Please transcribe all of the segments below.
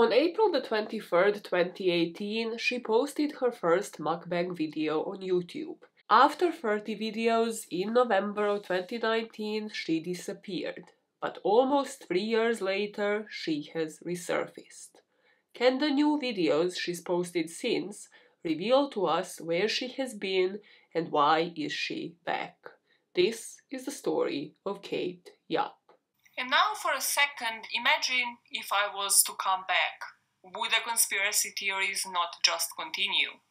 On April the 23rd, 2018, she posted her first mukbang video on YouTube. After 30 videos in November of 2019, she disappeared. But almost 3 years later, she has resurfaced. Can the new videos she's posted since reveal to us where she has been and why is she back? This is the story of Kate Yap. And now for a second, imagine if I was to come back. Would the conspiracy theories not just continue?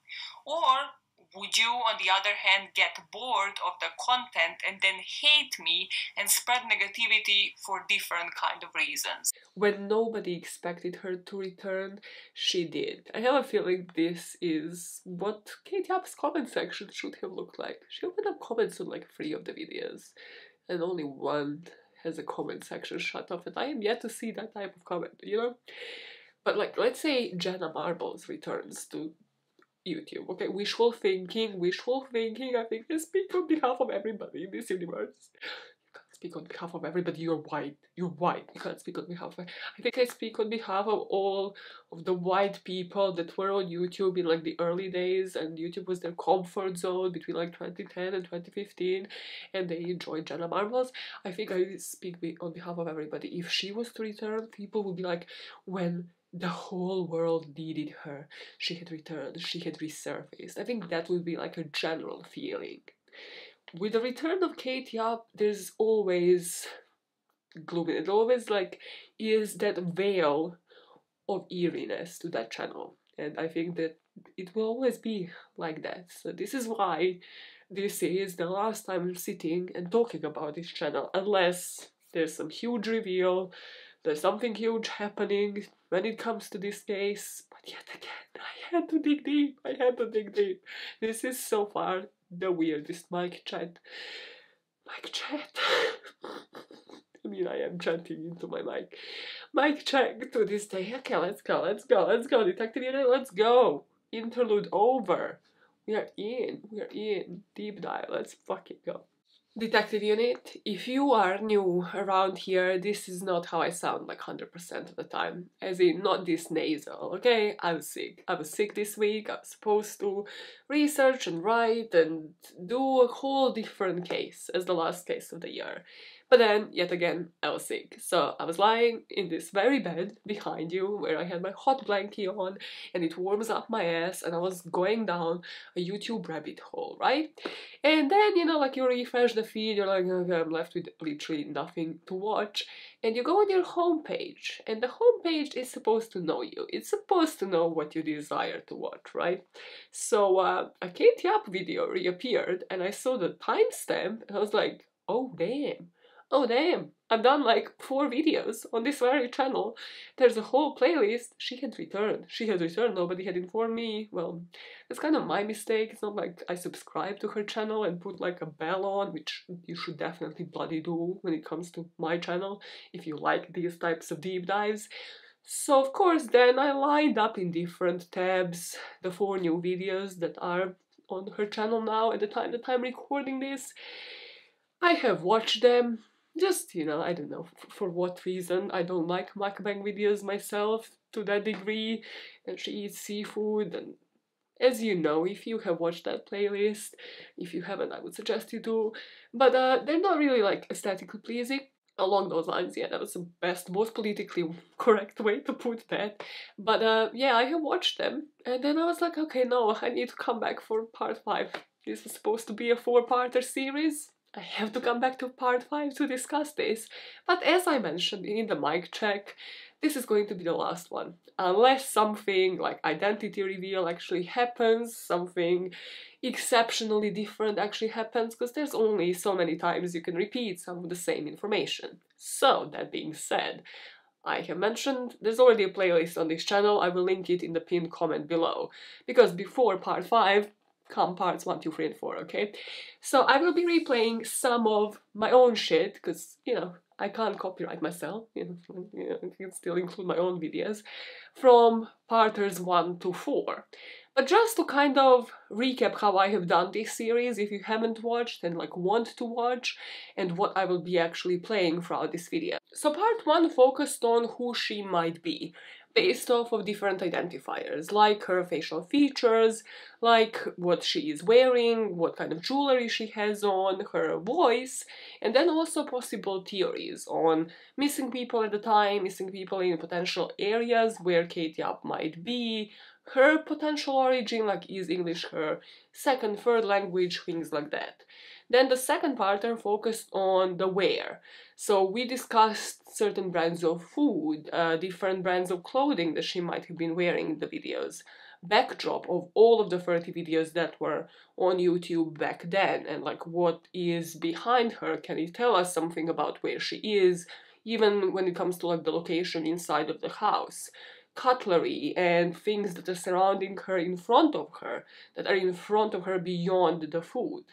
Or would you, on the other hand, get bored of the content and then hate me and spread negativity for different kind of reasons? When nobody expected her to return, she did. I have a feeling this is what Kate Yap's comment section should have looked like. She opened up comments on like 3 of the videos, and only one has a comment section shut off, and I am yet to see that type of comment, you know? But like, let's say Jenna Marbles returns to YouTube. Okay, wishful thinking, I think I speak on behalf of everybody in this universe. You can't speak on behalf of everybody, you're white, you can't speak on behalf of... I think I speak on behalf of all of the white people that were on YouTube in like the early days, and YouTube was their comfort zone between like 2010 and 2015, and they enjoyed Jenna Marbles. I think I speak on behalf of everybody. If she was to return, people would be like, when the whole world needed her, she had returned, she had resurfaced. I think that would be like a general feeling. With the return of Kate Yap, there's always gloomy. It always like is that veil of eeriness to that channel. And I think that it will always be like that. So this is why this is the last time I'm sitting and talking about this channel, unless there's some huge reveal, there's something huge happening when it comes to this case. But yet again, I had to dig deep. This is so far the weirdest mic chat. I mean, I am chatting into my mic. Mic check to this day. Okay, let's go. Detective Unit, let's go. Interlude over. We are in. Deep dive, let's fucking go. Detective Unit, if you are new around here, this is not how I sound like 100% of the time. As in, not this nasal, okay? I was sick this week. I was supposed to research and write and do a whole different case as the last case of the year. But then, yet again, I was sick. So I was lying in this very bed behind you where I had my hot blankie on and it warms up my ass, and I was going down a YouTube rabbit hole, right? And then, you know, like you refresh the feed, you're like, okay, I'm left with literally nothing to watch. And you go on your homepage, and the homepage is supposed to know you. It's supposed to know what you desire to watch, right? So a Kate Yap video reappeared, and I saw the timestamp, and I was like, oh damn, I've done like 4 videos on this very channel. There's a whole playlist. She had returned, nobody had informed me. Well, that's kind of my mistake. It's not like I subscribed to her channel and put like a bell on, which you should definitely bloody do when it comes to my channel, if you like these types of deep dives. So of course then I lined up in different tabs the 4 new videos that are on her channel now at the time that I'm recording this. I have watched them. Just, you know, I don't know for what reason. I don't like mukbang videos myself to that degree, and she eats seafood, and as you know, if you have watched that playlist, if you haven't, I would suggest you do, but they're not really like aesthetically pleasing. Along those lines, yeah, that was the best, most politically correct way to put that. But yeah, I have watched them, and then I was like, okay, no, I need to come back for part 5. This was supposed to be a 4-parter series. I have to come back to part 5 to discuss this, but as I mentioned in the mic check, this is going to be the last one. Unless something like identity reveal actually happens, something exceptionally different actually happens, because there's only so many times you can repeat some of the same information. So, that being said, I have mentioned there's already a playlist on this channel. I will link it in the pinned comment below, because before part 5, come parts 1, 2, 3, and 4, okay? So I will be replaying some of my own shit, because, you know, I can't copyright myself, you know, I can still include my own videos, from parters 1 to 4. But just to kind of recap how I have done this series, if you haven't watched and like want to watch, and what I will be actually playing throughout this video. So part 1 focused on who she might be. based off of different identifiers, like her facial features, like what she is wearing, what kind of jewelry she has on, her voice, and then also possible theories on missing people at the time, missing people in potential areas where Katie Up might be, her potential origin, like is English her second, third language, things like that. Then the second part focused on the where. So we discussed certain brands of food, different brands of clothing that she might have been wearing in the videos, backdrop of all of the 30 videos that were on YouTube back then, and like what is behind her. Can you tell us something about where she is, even when it comes to like the location inside of the house? Cutlery and things that are surrounding her, in front of her, that are in front of her beyond the food.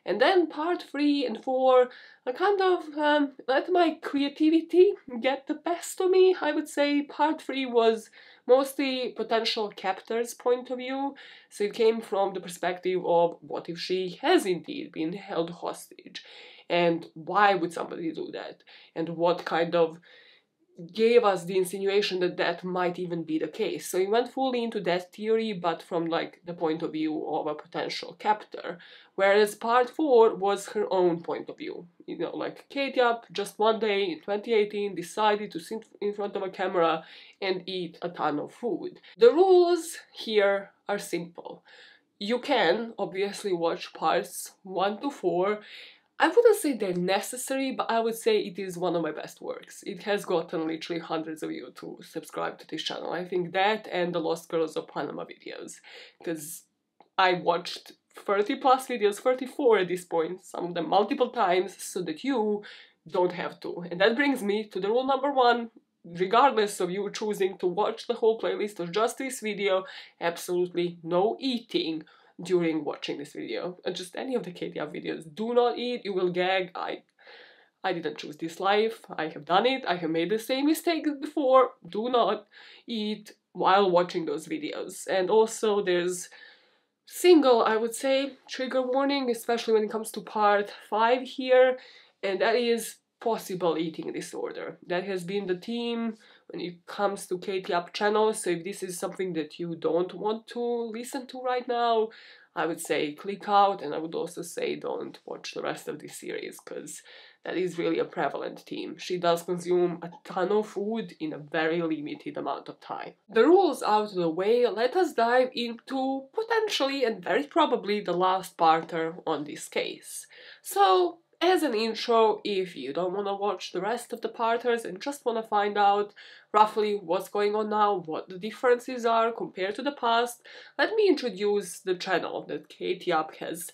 And then part 3 and 4, I kind of let my creativity get the best of me. I would say part 3 was mostly potential captor's point of view, so it came from the perspective of what if she has indeed been held hostage, and why would somebody do that, and what kind of gave us the insinuation that that might even be the case. So he went fully into that theory, but from like the point of view of a potential captor. Whereas part 4 was her own point of view. You know, like Katie Up just one day in 2018 decided to sit in front of a camera and eat a ton of food. The rules here are simple. You can obviously watch parts 1 to 4. I wouldn't say they're necessary, but I would say it is one of my best works. It has gotten literally hundreds of you to subscribe to this channel. I think that and the Lost Girls of Panama videos, because I watched 30 plus videos, 34 at this point, some of them multiple times, so that you don't have to. And that brings me to the rule number 1. Regardless of you choosing to watch the whole playlist or just this video, absolutely no eating during watching this video. And just any of the Katie Up videos. Do not eat, you will gag. I didn't choose this life. I have done it. I have made the same mistakes before. Do not eat while watching those videos. And also there's single, I would say, trigger warning, especially when it comes to part 5 here, and that is possible eating disorder. That has been the theme when it comes to Katie Up channel, so if this is something that you don't want to listen to right now, I would say click out, and I would also say don't watch the rest of this series, because that is really a prevalent theme. She does consume a ton of food in a very limited amount of time. The rules out of the way, let us dive into potentially and very probably the last parter on this case. So, as an intro, if you don't want to watch the rest of the parters and just want to find out roughly what's going on now, what the differences are compared to the past, let me introduce the channel that Katie Up has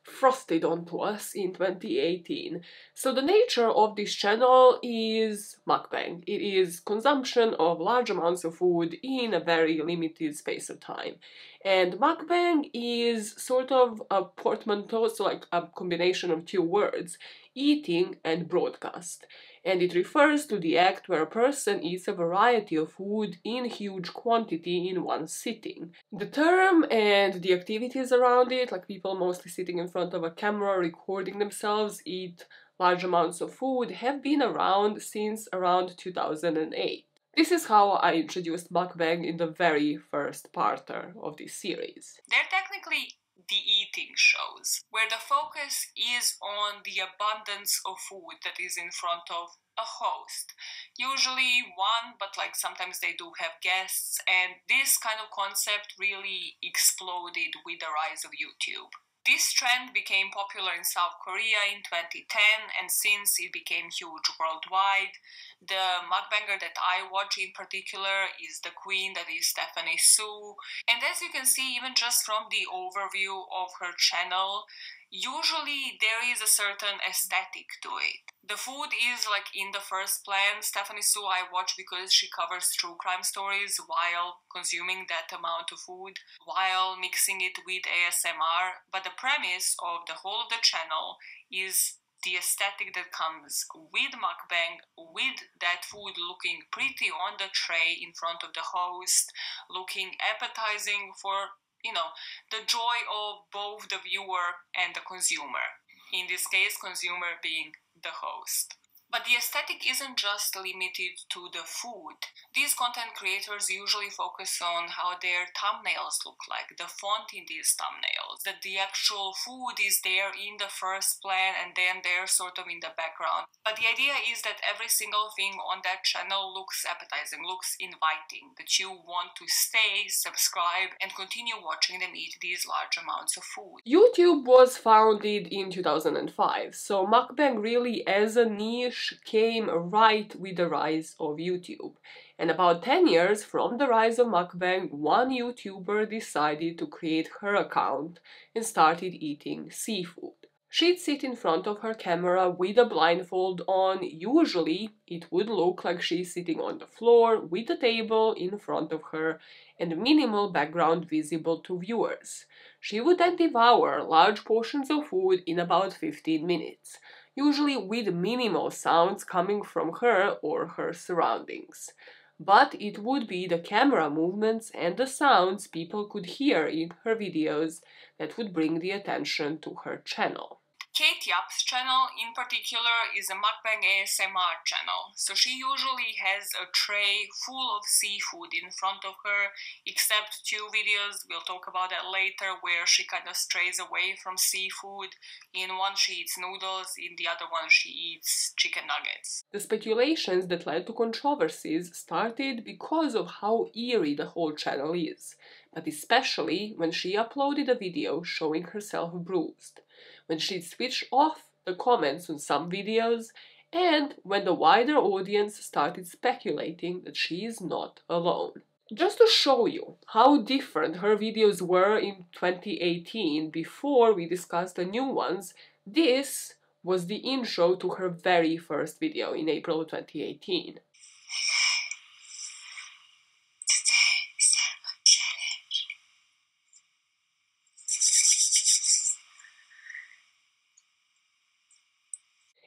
frosted onto us in 2018. So the nature of this channel is mukbang. It is consumption of large amounts of food in a very limited space of time. And mukbang is sort of a portmanteau, so like a combination of two words, eating and broadcast. And it refers to the act where a person eats a variety of food in huge quantity in one sitting. The term and the activities around it, like people mostly sitting in front of a camera recording themselves eat large amounts of food, have been around since around 2008. This is how I introduced mukbang in the very first parter of this series. They're technically the eating shows, where the focus is on the abundance of food that is in front of a host. Usually one, but like sometimes they do have guests, and this kind of concept really exploded with the rise of YouTube. This trend became popular in South Korea in 2010, and since it became huge worldwide. The mukbanger that I watch in particular is the queen, that is Stephanie Su. And as you can see, even just from the overview of her channel, usually there is a certain aesthetic to it. The food is like in the first plan. Stephanie Su I watch because she covers true crime stories while consuming that amount of food, while mixing it with ASMR. But the premise of the whole of the channel is the aesthetic that comes with mukbang, with that food looking pretty on the tray in front of the host, looking appetizing for, the joy of both the viewer and the consumer. In this case, consumer being the host. But the aesthetic isn't just limited to the food. These content creators usually focus on how their thumbnails look like, the font in these thumbnails, that the actual food is there in the first plan and then they're sort of in the background. But the idea is that every single thing on that channel looks appetizing, looks inviting, that you want to stay, subscribe, and continue watching them eat these large amounts of food. YouTube was founded in 2005, so mukbang really as a niche came right with the rise of YouTube. And about 10 years from the rise of mukbang, one YouTuber decided to create her account and started eating seafood. She'd sit in front of her camera with a blindfold on. Usually, it would look like she's sitting on the floor with a table in front of her and minimal background visible to viewers. She would then devour large portions of food in about 15 minutes, usually with minimal sounds coming from her or her surroundings. But it would be the camera movements and the sounds people could hear in her videos that would bring the attention to her channel. Kate Yap's channel in particular is a mukbang ASMR channel, so she usually has a tray full of seafood in front of her, except two videos, we'll talk about that later, where she kind of strays away from seafood. In one she eats noodles, in the other one she eats chicken nuggets. The speculations that led to controversies started because of how eerie the whole channel is, but especially when she uploaded a video showing herself bruised, when she switched off the comments on some videos, and when the wider audience started speculating that she is not alone. Just to show you how different her videos were in 2018 before we discussed the new ones, this was the intro to her very first video in April of 2018.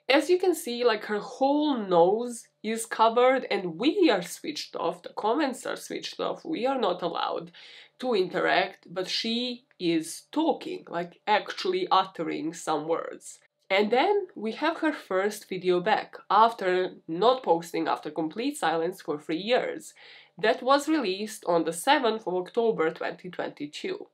As you can see, like her whole nose is covered and we are switched off, the comments are switched off, we are not allowed to interact, but she is talking, like actually uttering some words. And then we have her first video back, after not posting after complete silence for 3 years. That was released on the 7th of October 2022.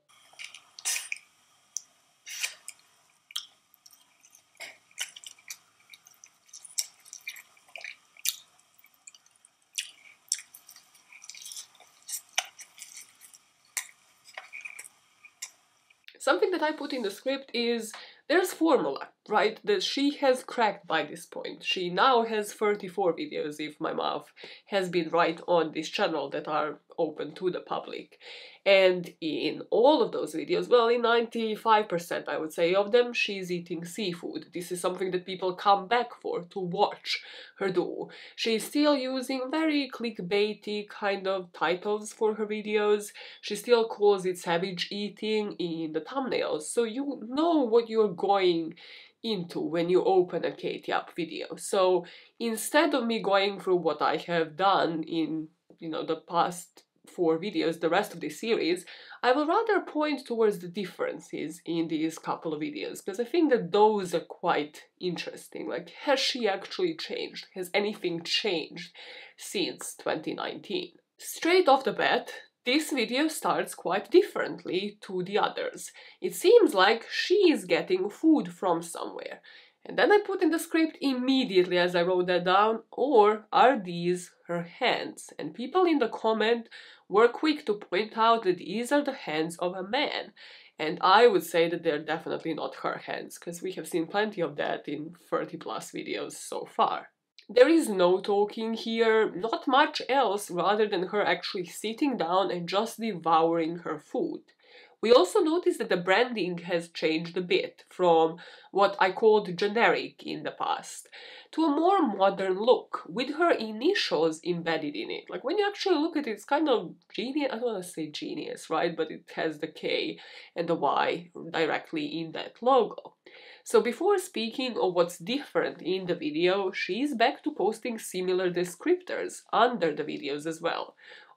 Something that I put in the script is there's formula, right, that she has cracked by this point. She now has 34 videos, if my math has been right, on this channel that are open to the public. And in all of those videos, well, in 95% I would say of them, she's eating seafood. This is something that people come back for, to watch her do. She's still using very clickbaity kind of titles for her videos. She still calls it savage eating in the thumbnails, so you know what you're going into when you open a Kate Yap video. So instead of me going through what I have done in, the past 4 videos, the rest of the series, I will rather point towards the differences in these couple of videos, because I think that those are quite interesting. Like, has she actually changed? Has anything changed since 2019? Straight off the bat, this video starts quite differently to the others. It seems like she is getting food from somewhere. And then I put in the script immediately as I wrote that down, or are these her hands? And people in the comment were quick to point out that these are the hands of a man. And I would say that they're definitely not her hands, because we have seen plenty of that in 30+ videos so far. There is no talking here, not much else rather than her actually sitting down and just devouring her food. We also notice that the branding has changed a bit from what I called generic in the past to a more modern look with her initials embedded in it. Like, when you actually look at it, it's kind of genius. I don't want to say genius, right? But it has the K and the Y directly in that logo. So before speaking of what's different in the video, she's back to posting similar descriptors under the videos as well.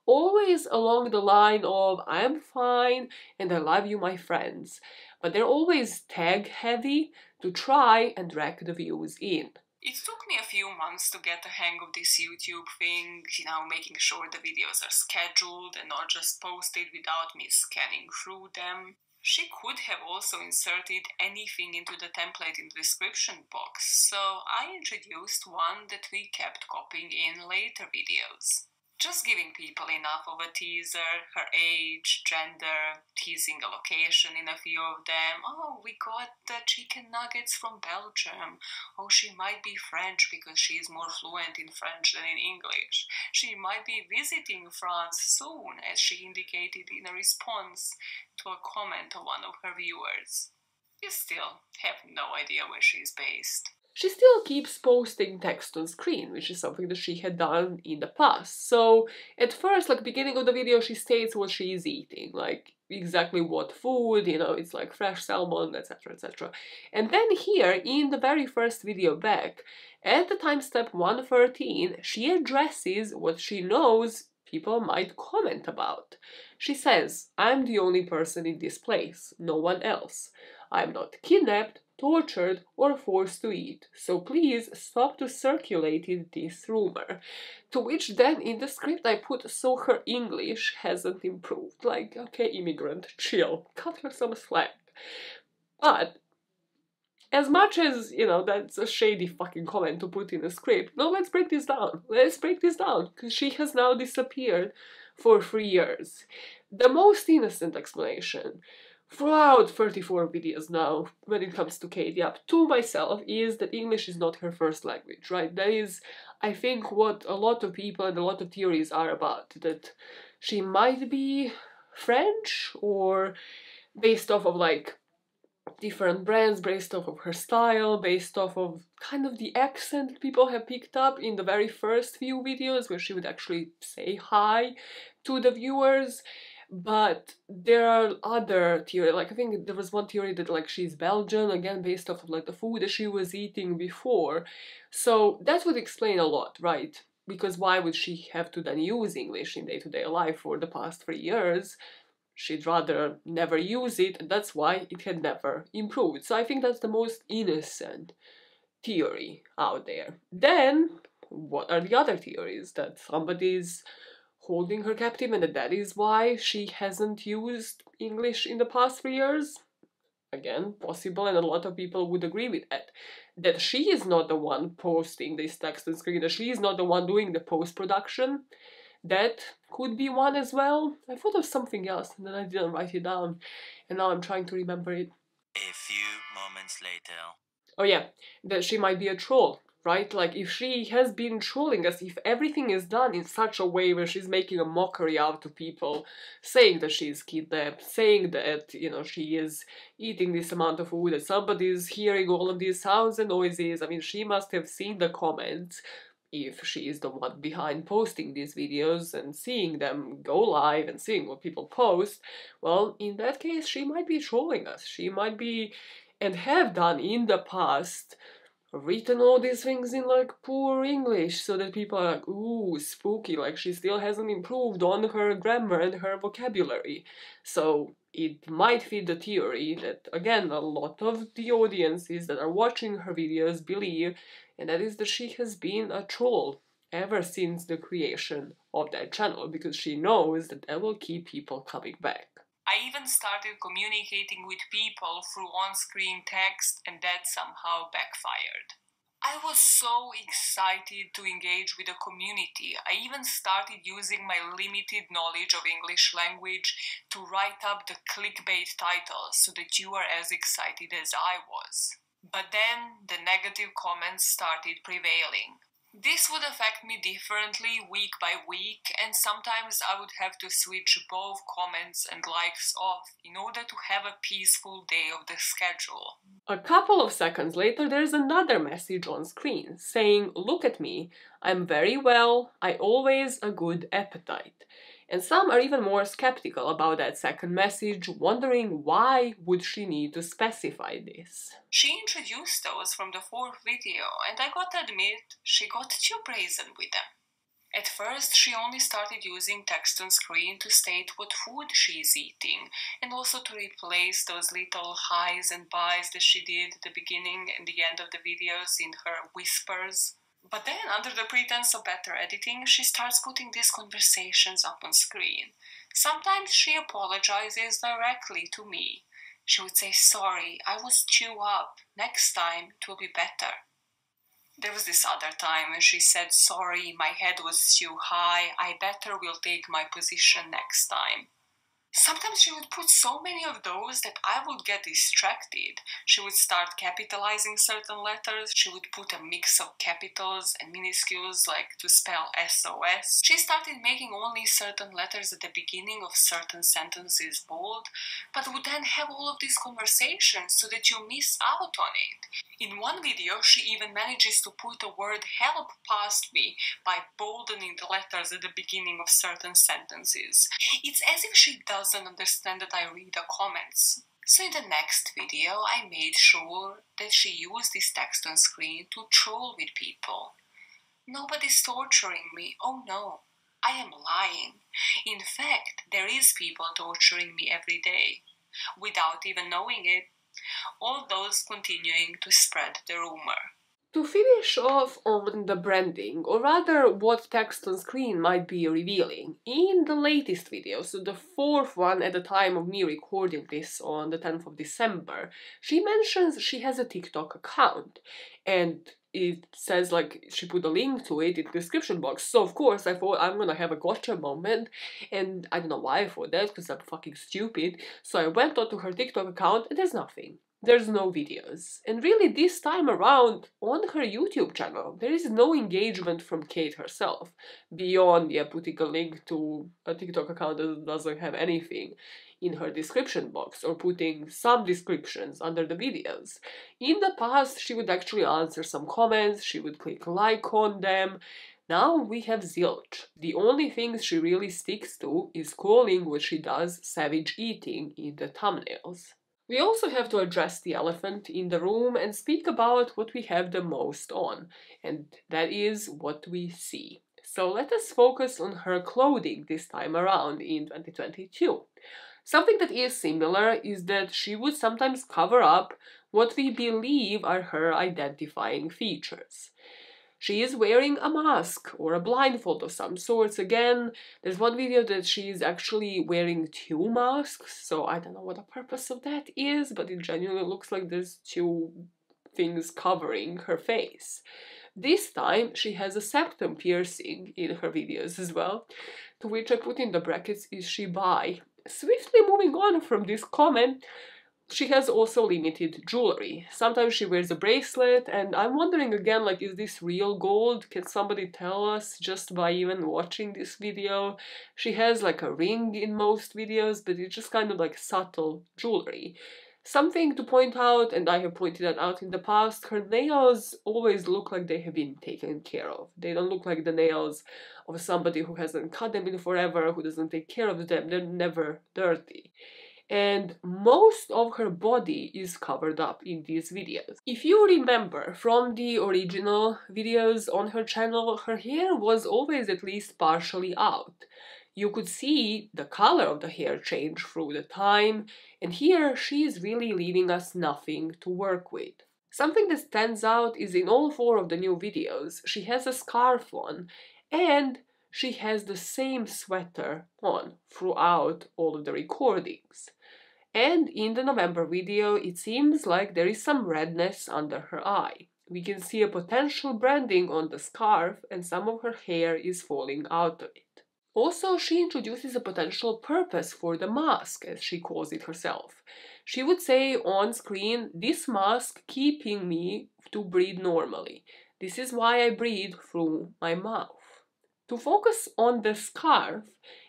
Always along the line of I'm fine and I love you, my friends. But they're always tag heavy to try and drag the views in. It took me a few months to get the hang of this YouTube thing, making sure the videos are scheduled and not just posted without me scanning through them. She could have also inserted anything into the template in the description box, so I introduced one that we kept copying in later videos. Just giving people enough of a teaser, her age, gender, teasing a location in a few of them. Oh, we got the chicken nuggets from Belgium. Oh, she might be French because she is more fluent in French than in English. She might be visiting France soon, as she indicated in a response to a comment of one of her viewers. You still have no idea where she is based. She still keeps posting text on screen, which is something that she had done in the past. So at first, like beginning of the video, she states what she is eating, like exactly what food, it's like fresh salmon, etc, etc. And then here, in the very first video back, at the timestamp 113, she addresses what she knows people might comment about. She says, "I'm the only person in this place, no one else. I'm not kidnapped, tortured, or forced to eat, so please stop to circulating this rumor." To which then in the script I put, so her English hasn't improved. Like, okay, immigrant, chill, cut her some slack. But as much as, that's a shady fucking comment to put in a script, no, let's break this down. Let's break this down, because she has now disappeared for 3 years. The most innocent explanation throughout 34 videos now, when it comes to Katie up, to myself, is that English is not her first language, right? That is, I think, what a lot of people and a lot of theories are about, that she might be French, or based off of, like, different brands, based off of her style, based off of kind of the accent people have picked up in the very first few videos, where she would actually say hi to the viewers. But there are other theories, like I think there was one theory that like she's Belgian, again based off of like the food that she was eating before. So that would explain a lot, right? Because why would she have to then use English in day-to-day life for the past 3 years? She'd rather never use it, and that's why it had never improved. So I think that's the most innocent theory out there. Then, what are the other theories? That somebody's holding her captive and that is why she hasn't used English in the past 3 years? Again, possible, and a lot of people would agree with that. That she is not the one posting this text on screen, that she is not the one doing the post-production. That could be one as well. I thought of something else and then I didn't write it down, and now I'm trying to remember it. A few moments later. Oh yeah, that she might be a troll, right? Like, if she has been trolling us, if everything is done in such a way where she's making a mockery out of people, saying that she's kidnapped, saying that, she is eating this amount of food, that somebody's hearing all of these sounds and noises. I mean, she must have seen the comments, if she is the one behind posting these videos and seeing them go live and seeing what people post. Well, in that case, she might be trolling us. She might be, and have done in the past, written all these things in like poor English so that people are like, ooh, spooky, like she still hasn't improved on her grammar and her vocabulary. So it might fit the theory that, again, a lot of the audiences that are watching her videos believe, and that is that she has been a troll ever since the creation of that channel, because she knows that that will keep people coming back. I even started communicating with people through on-screen text, and that somehow backfired. I was so excited to engage with the community. I even started using my limited knowledge of English language to write up the clickbait titles so that you are as excited as I was. But then the negative comments started prevailing. This would affect me differently week by week, and sometimes I would have to switch both comments and likes off in order to have a peaceful day of the schedule. A couple of seconds later, there's another message on screen saying, "Look at me, I'm very well, I always a good appetite." And some are even more skeptical about that second message, wondering why would she need to specify this. She introduced those from the fourth video, and I gotta admit, she got too brazen with them. At first, she only started using text on screen to state what food she is eating, and also to replace those little highs and buys that she did at the beginning and the end of the videos in her whispers. But then, under the pretense of better editing, she starts putting these conversations up on screen. Sometimes she apologizes directly to me. She would say, "Sorry, I was too up. Next time it will be better." There was this other time when she said, "Sorry, my head was too high. I better will take my position next time." Sometimes she would put so many of those that I would get distracted. She would start capitalizing certain letters. She would put a mix of capitals and minuscules, like to spell SOS. She started making only certain letters at the beginning of certain sentences bold, but would then have all of these conversations so that you miss out on it. In one video, she even manages to put the word help past me by boldening the letters at the beginning of certain sentences. It's as if she doesn't understand that I read the comments. So in the next video, I made sure that she used this text on screen to troll with people. Nobody's torturing me. Oh no, I am lying. In fact, there is people torturing me every day, without even knowing it. All those continuing to spread the rumor. To finish off on the branding, or rather what text on screen might be revealing, in the latest video, so the fourth one at the time of me recording this on the 10th of December, she mentions she has a TikTok account, and it says like she put a link to it in the description box. So of course I thought I'm gonna have a gotcha moment, and I don't know why I thought that, because I'm fucking stupid. So I went onto her TikTok account and there's nothing. There's no videos. And really this time around, on her YouTube channel, there is no engagement from Kate herself, beyond, putting a link to a TikTok account that doesn't have anything in her description box, or putting some descriptions under the videos. In the past, she would actually answer some comments, she would click like on them. Now we have zilch. The only things she really sticks to is calling what she does savage eating in the thumbnails. We also have to address the elephant in the room and speak about what we have the most on, and that is what we see. So let us focus on her clothing this time around in 2022. Something that is similar is that she would sometimes cover up what we believe are her identifying features. She is wearing a mask or a blindfold of some sorts. Again, there's one video that she is actually wearing two masks, so I don't know what the purpose of that is, but it genuinely looks like there's two things covering her face. This time, she has a septum piercing in her videos as well, to which I put in the brackets, is she bi? Swiftly moving on from this comment, she has also limited jewelry. Sometimes she wears a bracelet, and I'm wondering again, like, is this real gold? Can somebody tell us just by even watching this video? She has like a ring in most videos, but it's just kind of like subtle jewelry. Something to point out, and I have pointed that out in the past, her nails always look like they have been taken care of. They don't look like the nails of somebody who hasn't cut them in forever, who doesn't take care of them. They're never dirty. And most of her body is covered up in these videos. If you remember from the original videos on her channel, her hair was always at least partially out. You could see the color of the hair change through the time, and here she is really leaving us nothing to work with. Something that stands out is in all four of the new videos, she has a scarf on, and she has the same sweater on throughout all of the recordings. And in the November video, it seems like there is some redness under her eye. We can see a potential branding on the scarf, and some of her hair is falling out of it. Also, she introduces a potential purpose for the mask, as she calls it herself. She would say on screen, "This mask keeping me to breathe normally. This is why I breathe through my mouth." To focus on the scarf,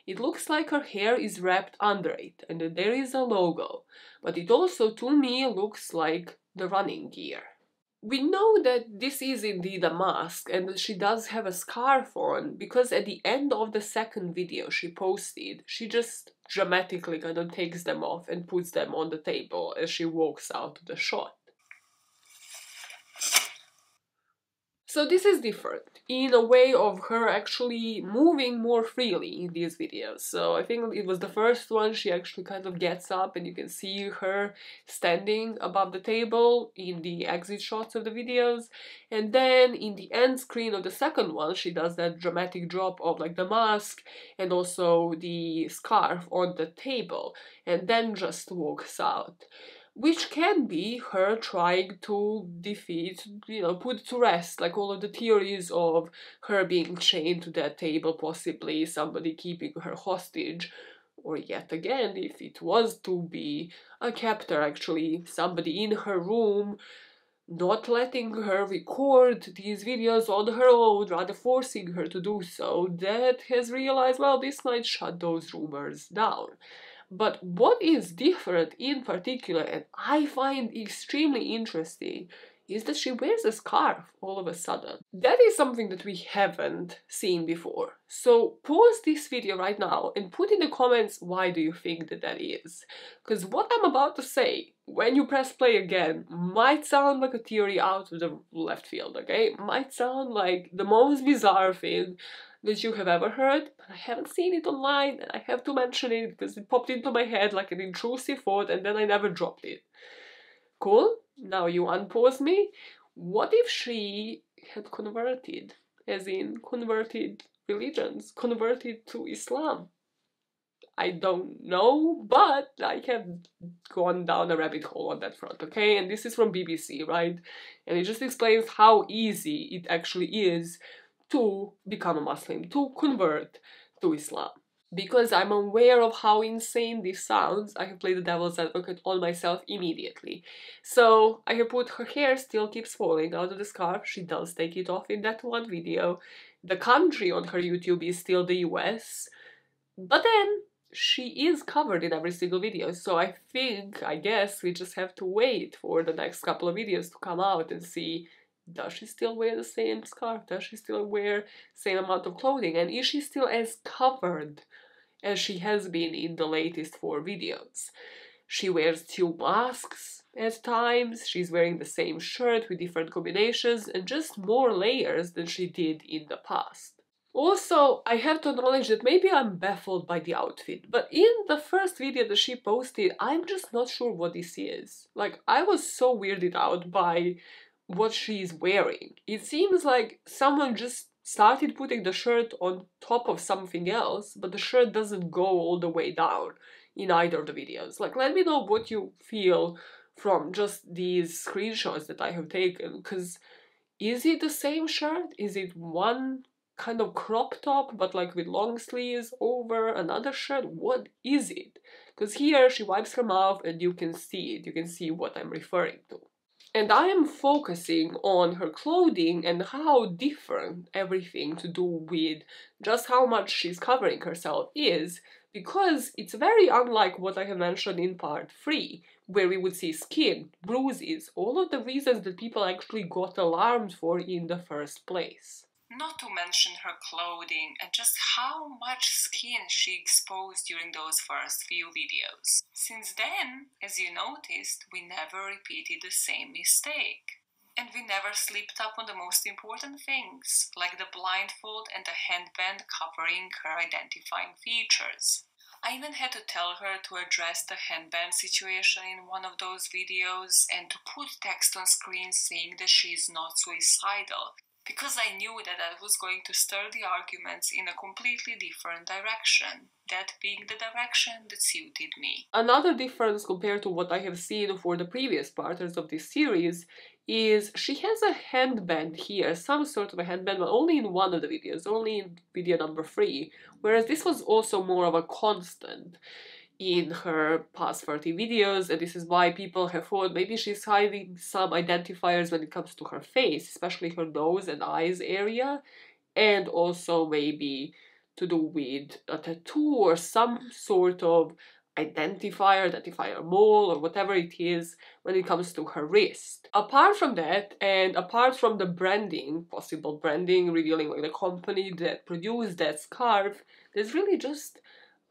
it looks like her hair is wrapped under it, and that there is a logo, but it also, to me, looks like the running gear. We know that this is indeed a mask, and that she does have a scarf on, because at the end of the second video she posted, she just dramatically kind of takes them off and puts them on the table as she walks out of the shot. So this is different in a way of her actually moving more freely in these videos. So I think it was the first one she actually kind of gets up and you can see her standing above the table in the exit shots of the videos. And then in the end screen of the second one, she does that dramatic drop of like the mask and also the scarf on the table and then just walks out. Which can be her trying to defeat, put to rest, like all of the theories of her being chained to that table, possibly somebody keeping her hostage, or yet again, if it was to be a captor, actually, somebody in her room, not letting her record these videos on her own, rather forcing her to do so, that has realized, well, this might shut those rumors down. But what is different in particular, and I find extremely interesting, is that she wears a scarf all of a sudden. That is something that we haven't seen before. So pause this video right now and put in the comments why do you think that that is. Because what I'm about to say, when you press play again, might sound like a theory out of the left field, okay? Might sound like the most bizarre thing that you have ever heard, but I haven't seen it online and I have to mention it because it popped into my head like an intrusive thought and then I never dropped it. Cool? Now you unpause me. What if she had converted? As in, converted religions, converted to Islam? I don't know, but I have gone down a rabbit hole on that front, okay? And this is from BBC, right? And it just explains how easy it actually is to become a Muslim, to convert to Islam. Because I'm aware of how insane this sounds, I have played the devil's advocate on myself immediately. So I have put her hair still keeps falling out of the scarf. She does take it off in that one video. The country on her YouTube is still the US. But then she is covered in every single video. So I guess we just have to wait for the next couple of videos to come out and see, does she still wear the same scarf? Does she still wear the same amount of clothing? And is she still as covered as she has been in the latest 4 videos? She wears 2 masks at times, she's wearing the same shirt with different combinations and just more layers than she did in the past. Also, I have to acknowledge that maybe I'm baffled by the outfit, but in the first video that she posted, I'm just not sure what this is. Like, I was so weirded out by what she's wearing. It seems like someone just started putting the shirt on top of something else, but the shirt doesn't go all the way down in either of the videos. Like, let me know what you feel from just these screenshots that I have taken, because is it the same shirt? Is it one kind of crop top, but like with long sleeves over another shirt? What is it? Because here she wipes her mouth and you can see it. You can see what I'm referring to. And I am focusing on her clothing and how different everything to do with just how much she's covering herself is, because it's very unlike what I have mentioned in part 3, where we would see skin, bruises, all of the reasons that people actually got alarmed for in the first place. Not to mention her clothing and just how much skin she exposed during those first few videos. Since then, as you noticed, we never repeated the same mistake. And we never slipped up on the most important things, like the blindfold and the headband covering her identifying features. I even had to tell her to address the headband situation in one of those videos and to put text on screen saying that she is not suicidal, because I knew that that was going to stir the arguments in a completely different direction, that being the direction that suited me. Another difference compared to what I have seen for the previous partners of this series is she has a headband here, some sort of a headband, but only in one of the videos, only in video number 3, whereas this was also more of a constant in her past 30 videos, and this is why people have thought maybe she's hiding some identifiers when it comes to her face, especially her nose and eyes area, and also maybe to do with a tattoo or some sort of identifier mole or whatever it is when it comes to her wrist. Apart from that, and apart from the branding, possible branding revealing like the company that produced that scarf, there's really just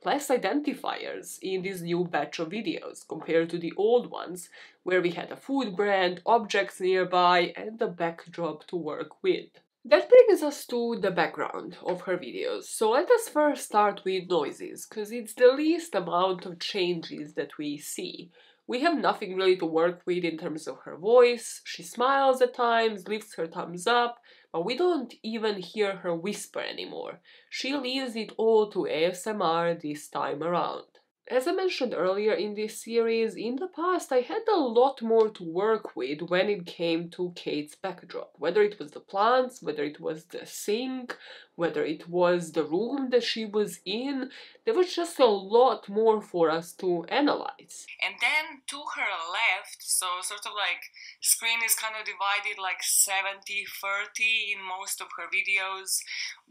less identifiers in this new batch of videos compared to the old ones, where we had a food brand, objects nearby, and the backdrop to work with. That brings us to the background of her videos. So let us first start with noises, because it's the least amount of changes that we see. We have nothing really to work with in terms of her voice. She smiles at times, lifts her thumbs up, but we don't even hear her whisper anymore. She leaves it all to ASMR this time around. As I mentioned earlier in this series, in the past I had a lot more to work with when it came to Kate's backdrop. Whether it was the plants, whether it was the sink, whether it was the room that she was in, there was just a lot more for us to analyze. And then to her left, so sort of like screen is kind of divided like 70-30 in most of her videos,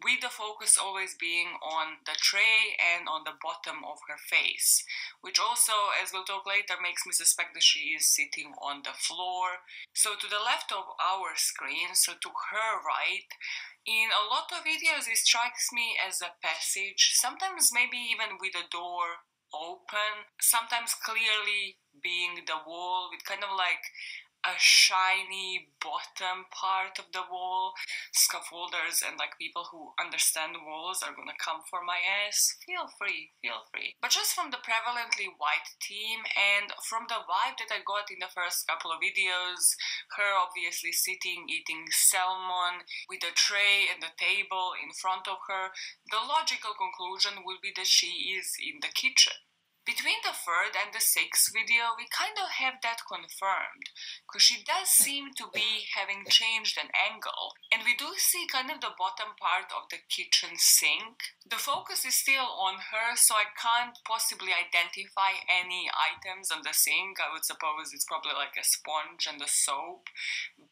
with the focus always being on the tray and on the bottom of her face, which also, as we'll talk later, makes me suspect that she is sitting on the floor. So to the left of our screen, so to her right, in a lot of videos it strikes me as a passage, sometimes maybe even with a door open, sometimes clearly being the wall with kind of like a shiny bottom part of the wall. Scaffolders and like people who understand walls are gonna come for my ass. Feel free. But just from the prevalently white theme and from the vibe that I got in the first couple of videos, her obviously sitting eating salmon with a tray and a table in front of her, the logical conclusion would be that she is in the kitchen. Between the third and the sixth video, we kind of have that confirmed, because she does seem to be having changed an angle, and we do see kind of the bottom part of the kitchen sink. The focus is still on her, so I can't possibly identify any items on the sink. I would suppose it's probably like a sponge and a soap,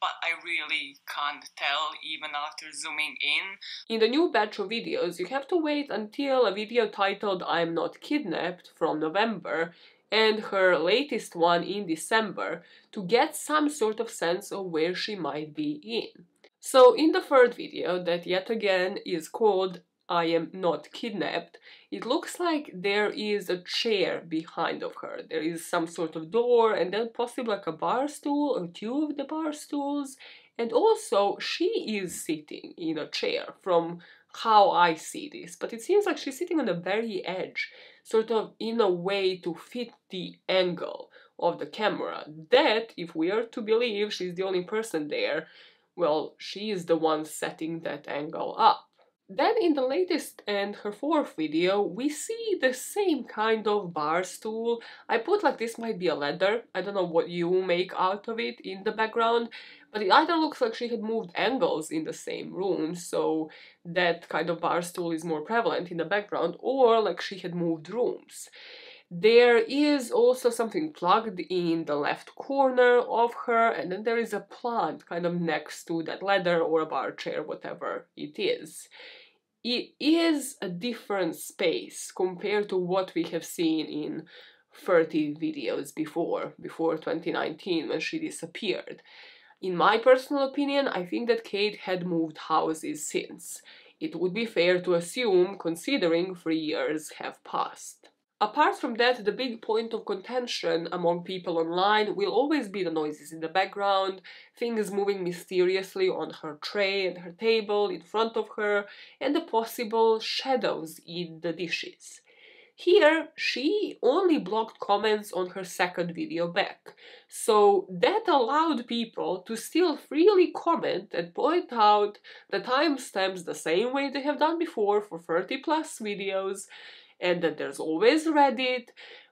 but I really can't tell even after zooming in. In the new batch of videos, you have to wait until a video titled I'm Not Kidnapped from November and her latest one in December to get some sort of sense of where she might be in. So in the third video, that yet again is called I Am Not Kidnapped, it looks like there is a chair behind of her. There is some sort of door and then possibly like a bar stool or two of the bar stools, and also she is sitting in a chair from how I see this, but it seems like she's sitting on the very edge, sort of in a way to fit the angle of the camera. That, if we are to believe she's the only person there, well, she is the one setting that angle up. Then in the latest and her fourth video, we see the same kind of bar stool. I put like this might be a ladder. I don't know what you make out of it in the background, but it either looks like she had moved angles in the same room, so that kind of bar stool is more prevalent in the background, or like she had moved rooms. There is also something plugged in the left corner of her, and then there is a plant kind of next to that ladder or a bar chair, whatever it is. It is a different space compared to what we have seen in 30 videos before 2019 when she disappeared. In my personal opinion, I think that Kate had moved houses since. It would be fair to assume, considering 3 years have passed. Apart from that, the big point of contention among people online will always be the noises in the background, things moving mysteriously on her tray and her table in front of her, and the possible shadows in the dishes. Here, she only blocked comments on her second video back, so that allowed people to still freely comment and point out the timestamps the same way they have done before for 30 plus videos, and that there's always Reddit,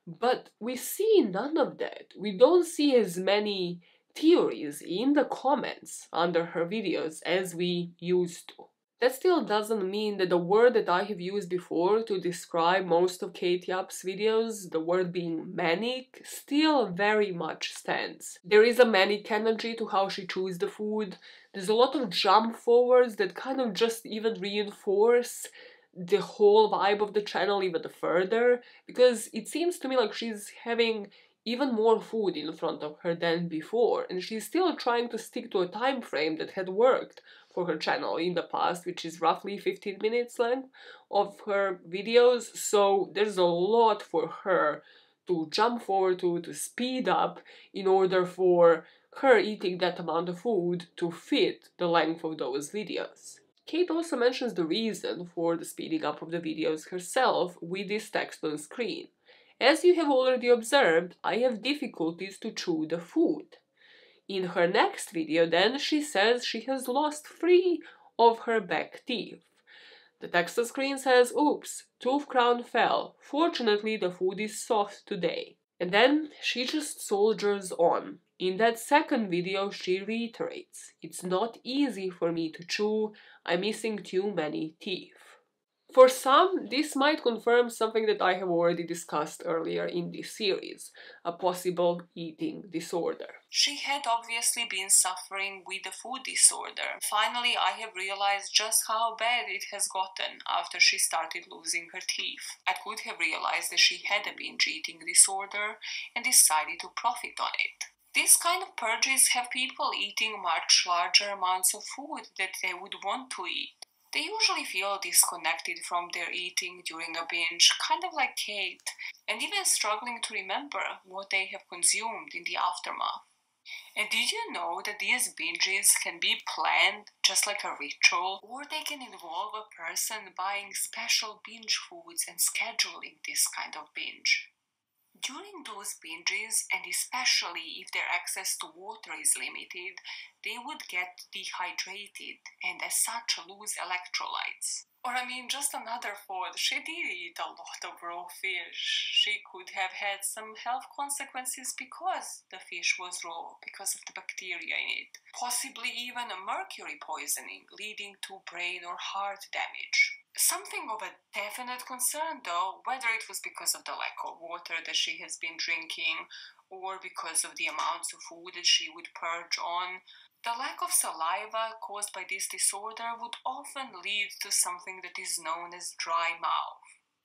but we see none of that. We don't see as many theories in the comments under her videos as we used to. That still doesn't mean that the word that I have used before to describe most of Kate Yap's videos, the word being manic, still very much stands. There is a manic energy to how she chews the food. There's a lot of jump forwards that kind of just even reinforce the whole vibe of the channel even further, because it seems to me like she's having even more food in front of her than before, and she's still trying to stick to a time frame that had worked for her channel in the past, which is roughly 15 minutes length of her videos, so there's a lot for her to jump forward to speed up in order for her eating that amount of food to fit the length of those videos. Kate also mentions the reason for the speeding up of the videos herself with this text on screen. As you have already observed, I have difficulties to chew the food. In her next video, then, she says she has lost 3 of her back teeth. The text on screen says, oops, tooth crown fell. Fortunately, the food is soft today. And then she just soldiers on. In that second video, she reiterates, it's not easy for me to chew, I'm missing too many teeth. For some, this might confirm something that I have already discussed earlier in this series, a possible eating disorder. She had obviously been suffering with the food disorder. Finally, I have realized just how bad it has gotten after she started losing her teeth. I could have realized that she had a binge eating disorder and decided to profit on it. These kind of purges have people eating much larger amounts of food that they would want to eat. They usually feel disconnected from their eating during a binge, kind of like Kate, and even struggling to remember what they have consumed in the aftermath. And did you know that these binges can be planned just like a ritual, or they can involve a person buying special binge foods and scheduling this kind of binge? During those binges, and especially if their access to water is limited, they would get dehydrated and as such lose electrolytes. Or just another thought, she did eat a lot of raw fish. She could have had some health consequences because the fish was raw, because of the bacteria in it. Possibly even a mercury poisoning, leading to brain or heart damage. Something of a definite concern though, whether it was because of the lack of water that she has been drinking or because of the amounts of food that she would purge on, the lack of saliva caused by this disorder would often lead to something that is known as dry mouth.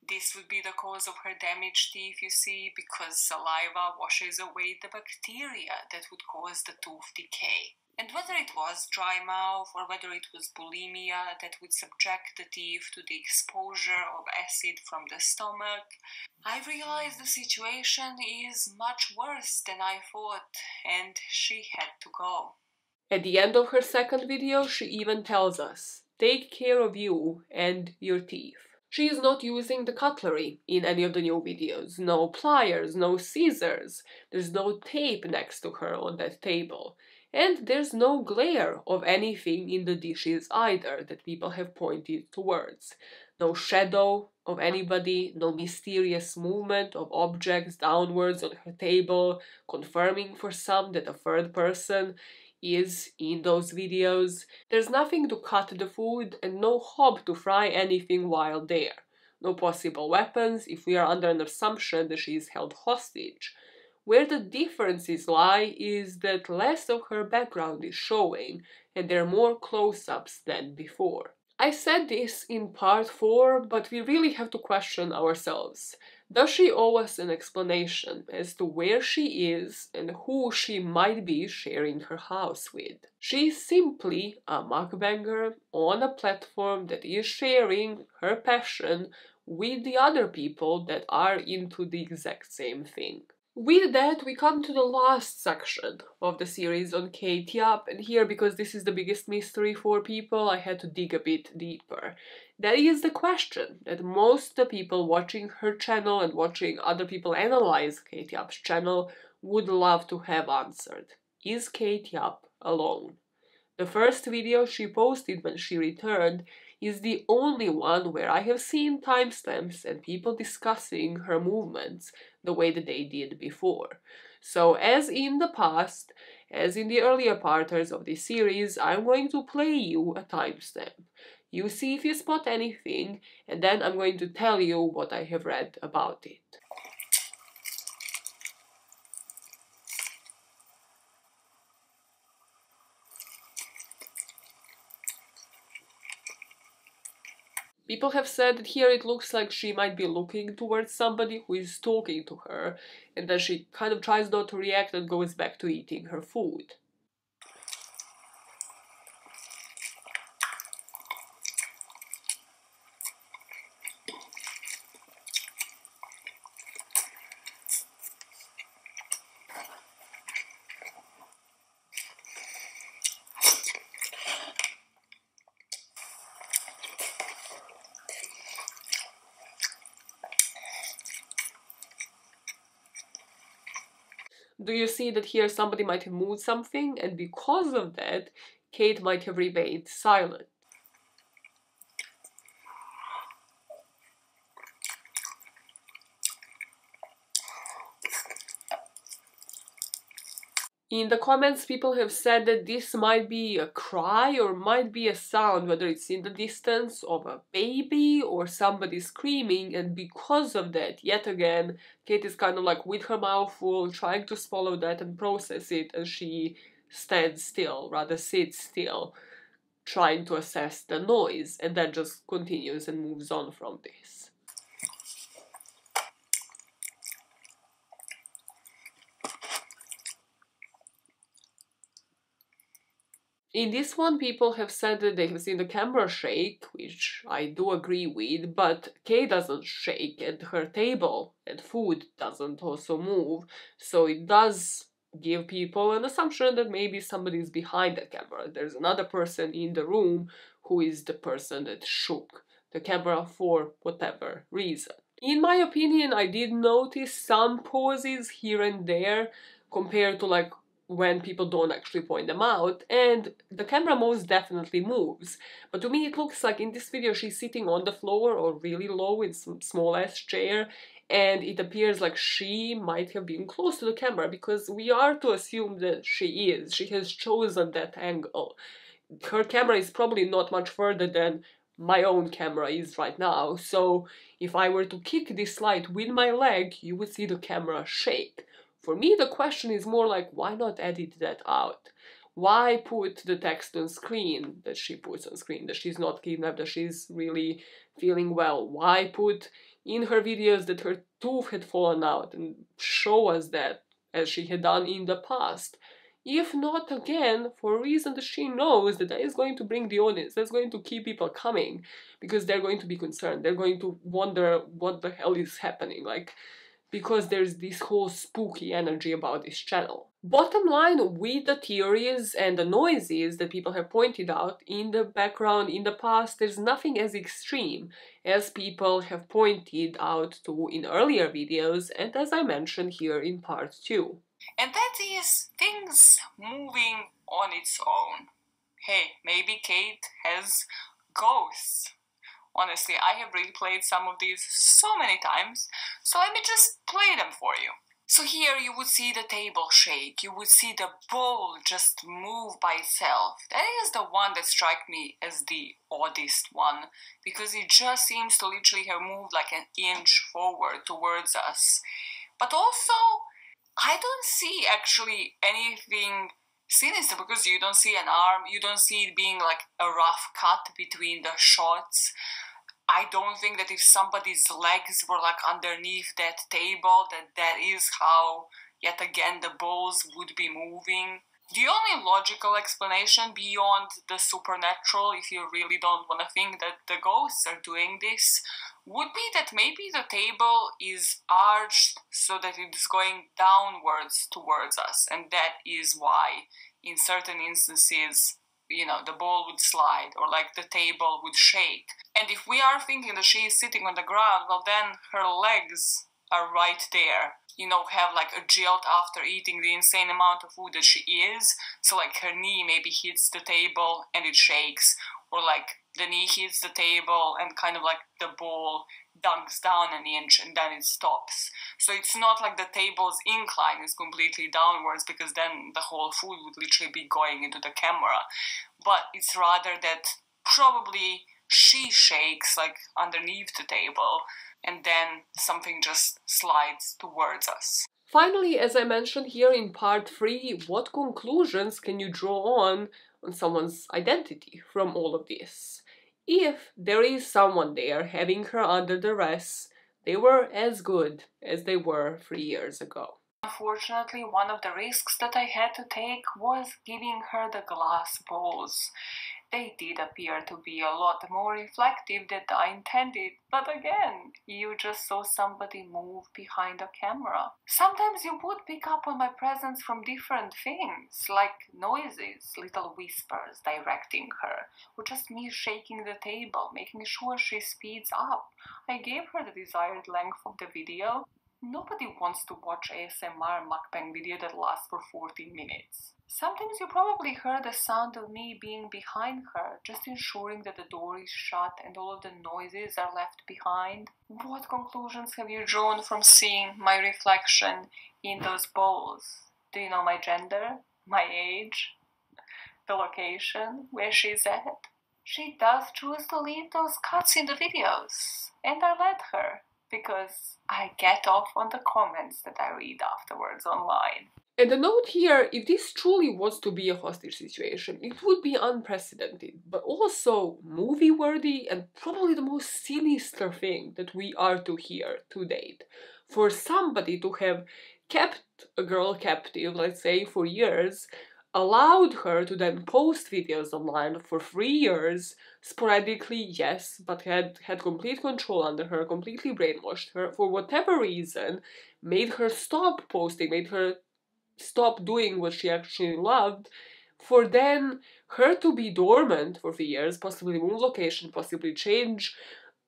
This would be the cause of her damaged teeth, you see, because saliva washes away the bacteria that would cause the tooth decay. And whether it was dry mouth or whether it was bulimia that would subject the teeth to the exposure of acid from the stomach, I realized the situation is much worse than I thought, and she had to go. At the end of her second video, she even tells us, take care of you and your teeth. She is not using the cutlery in any of the new videos. No pliers, no scissors. There's no tape next to her on that table. And there's no glare of anything in the dishes either that people have pointed towards. No shadow of anybody, no mysterious movement of objects downwards on her table, confirming for some that a third person is in those videos. There's nothing to cut the food and no hob to fry anything while there. No possible weapons if we are under an assumption that she is held hostage. Where the differences lie is that less of her background is showing and there are more close-ups than before. I said this in part 4, but we really have to question ourselves. Does she owe us an explanation as to where she is and who she might be sharing her house with? She's simply a mukbanger on a platform that is sharing her passion with the other people that are into the exact same thing. With that, we come to the last section of the series on Kate Yap, and here, because this is the biggest mystery for people, I had to dig a bit deeper. That is the question that most of the people watching her channel and watching other people analyze Kate Yap's channel would love to have answered. Is Kate Yap alone? The first video she posted when she returned is the only one where I have seen timestamps and people discussing her movements the way that they did before. So as in the past, as in the earlier parters of this series, I'm going to play you a timestamp. You see if you spot anything, and then I'm going to tell you what I have read about it. People have said that here it looks like she might be looking towards somebody who is talking to her, and then she kind of tries not to react and goes back to eating her food. Do you see that here somebody might have moved something, and because of that, Kate might have remained silent? In the comments, people have said that this might be a cry or might be a sound, whether it's in the distance of a baby or somebody screaming, and because of that, yet again, Kate is kind of like with her mouth full, trying to swallow that and process it, and she stands still, rather sits still, trying to assess the noise, and then just continues and moves on from this. In this one, people have said that they have seen the camera shake, which I do agree with, but Kay doesn't shake, and her table and food doesn't also move, so it does give people an assumption that maybe somebody is behind the camera. There's another person in the room who is the person that shook the camera for whatever reason. In my opinion, I did notice some pauses here and there compared to like when people don't actually point them out, and the camera most definitely moves. But to me it looks like in this video she's sitting on the floor or really low in some small ass chair, and it appears like she might have been close to the camera, because we are to assume that she is. She has chosen that angle. Her camera is probably not much further than my own camera is right now, so if I were to kick this light with my leg, you would see the camera shake. For me, the question is more like, why not edit that out? Why put the text on screen that she puts on screen, that she's not kidnapped, that she's really feeling well? Why put in her videos that her tooth had fallen out and show us that, as she had done in the past? If not, again, for a reason that she knows that is going to bring the audience, that's going to keep people coming, because they're going to be concerned, they're going to wonder what the hell is happening, like, because there's this whole spooky energy about this channel. Bottom line, with the theories and the noises that people have pointed out in the background in the past, there's nothing as extreme as people have pointed out to in earlier videos, and as I mentioned here in part 2. And that is things moving on its own. Hey, maybe Kate has ghosts. Honestly, I have replayed some of these so many times, so let me just play them for you. So here you would see the table shake, you would see the bowl just move by itself. That is the one that struck me as the oddest one, because it just seems to literally have moved like an inch forward towards us. But also, I don't see actually anything sinister, because you don't see an arm, you don't see it being like a rough cut between the shots. I don't think that if somebody's legs were like underneath that table, that is how, yet again, the balls would be moving. The only logical explanation beyond the supernatural, if you really don't want to think that the ghosts are doing this, would be that maybe the table is arched so that it's going downwards towards us, and that is why in certain instances, you know, the ball would slide or like the table would shake. And if we are thinking that she is sitting on the ground, well then her legs are right there, you know, have like a jilt after eating the insane amount of food that she is, so like her knee maybe hits the table and it shakes, or like the knee hits the table and kind of like the ball dunks down an inch and then it stops. So it's not like the table's incline is completely downwards, because then the whole food would literally be going into the camera, but it's rather that probably she shakes like underneath the table and then something just slides towards us. Finally, as I mentioned here in part 3, what conclusions can you draw on someone's identity from all of this? If there is someone there having her under duress, they were as good as they were 3 years ago. Unfortunately, one of the risks that I had to take was giving her the glass balls. They did appear to be a lot more reflective than I intended, but again, you just saw somebody move behind a camera. Sometimes you would pick up on my presence from different things, like noises, little whispers directing her, or just me shaking the table, making sure she speeds up. I gave her the desired length of the video. Nobody wants to watch ASMR mukbang video that lasts for 14 minutes. Sometimes you probably heard the sound of me being behind her, just ensuring that the door is shut and all of the noises are left behind. What conclusions have you drawn from seeing my reflection in those bowls? Do you know my gender, my age, the location, where she's at? She does choose to leave those cuts in the videos, and I let her, because I get off on the comments that I read afterwards online. And a note here, if this truly was to be a hostage situation, it would be unprecedented, but also movie-worthy and probably the most sinister thing that we are to hear to date. For somebody to have kept a girl captive, let's say, for years, allowed her to then post videos online for 3 years, sporadically, yes, but had complete control under her, completely brainwashed her, for whatever reason, made her stop posting, made her stop doing what she actually loved, for then her to be dormant for 3 years, possibly move location, possibly change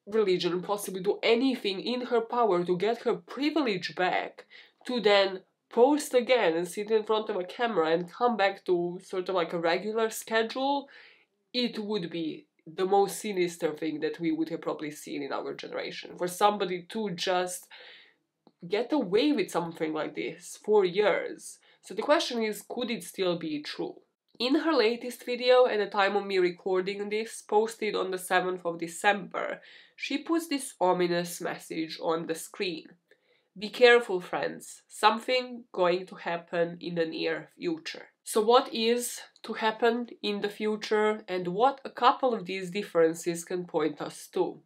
religion, possibly do anything in her power to get her privilege back, to then post again and sit in front of a camera and come back to sort of like a regular schedule, it would be the most sinister thing that we would have probably seen in our generation. For somebody to just get away with something like this for years. So the question is, could it still be true? In her latest video, at the time of me recording this, posted on the 7th of December, she puts this ominous message on the screen. Be careful, friends, something going to happen in the near future. So what is to happen in the future, and what a couple of these differences can point us to?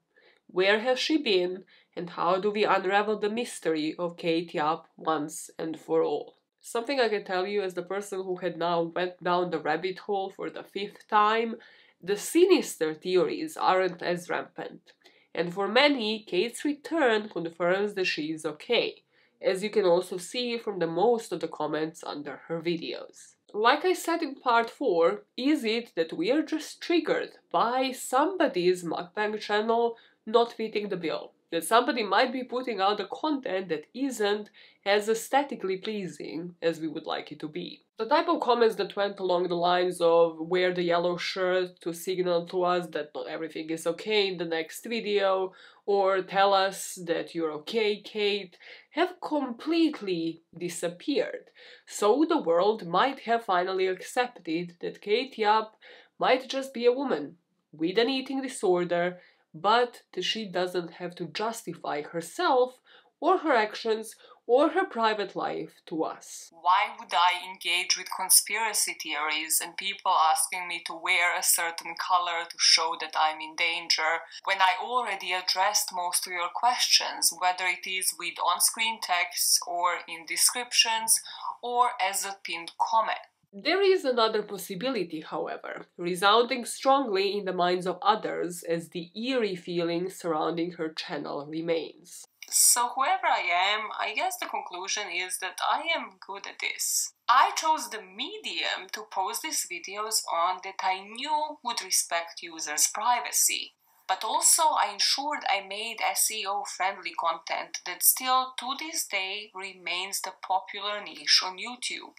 Where has she been, and how do we unravel the mystery of Kate Yap once and for all? Something I can tell you as the person who had now went down the rabbit hole for the 5th time, the sinister theories aren't as rampant. And for many, Kate's return confirms that she is okay, as you can also see from the most of the comments under her videos. Like I said in part 4, is it that we are just triggered by somebody's mukbang channel not fitting the bill? That somebody might be putting out the content that isn't as aesthetically pleasing as we would like it to be. The type of comments that went along the lines of wear the yellow shirt to signal to us that not everything is okay in the next video, or tell us that you're okay, Kate, have completely disappeared. So the world might have finally accepted that Kate Yap might just be a woman with an eating disorder, but that she doesn't have to justify herself or her actions or her private life to us. Why would I engage with conspiracy theories and people asking me to wear a certain color to show that I'm in danger when I already addressed most of your questions, whether it is with on-screen texts or in descriptions or as a pinned comment? There is another possibility, however, resounding strongly in the minds of others as the eerie feeling surrounding her channel remains. So whoever I am, I guess the conclusion is that I am good at this. I chose the medium to post these videos on that I knew would respect users' privacy. But also I ensured I made SEO-friendly content that still to this day remains the popular niche on YouTube.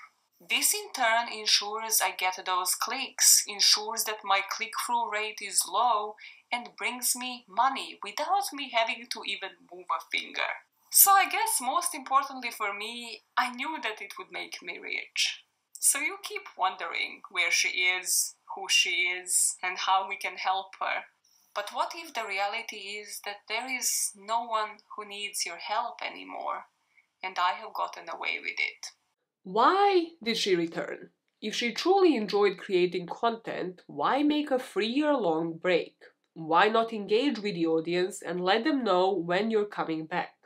This in turn ensures I get those clicks, ensures that my click-through rate is low, and brings me money without me having to even move a finger. So I guess most importantly for me, I knew that it would make me rich. So you keep wondering where she is, who she is, and how we can help her. But what if the reality is that there is no one who needs your help anymore, and I have gotten away with it? Why did she return? If she truly enjoyed creating content, why make a 3-year-long break? Why not engage with the audience and let them know when you're coming back?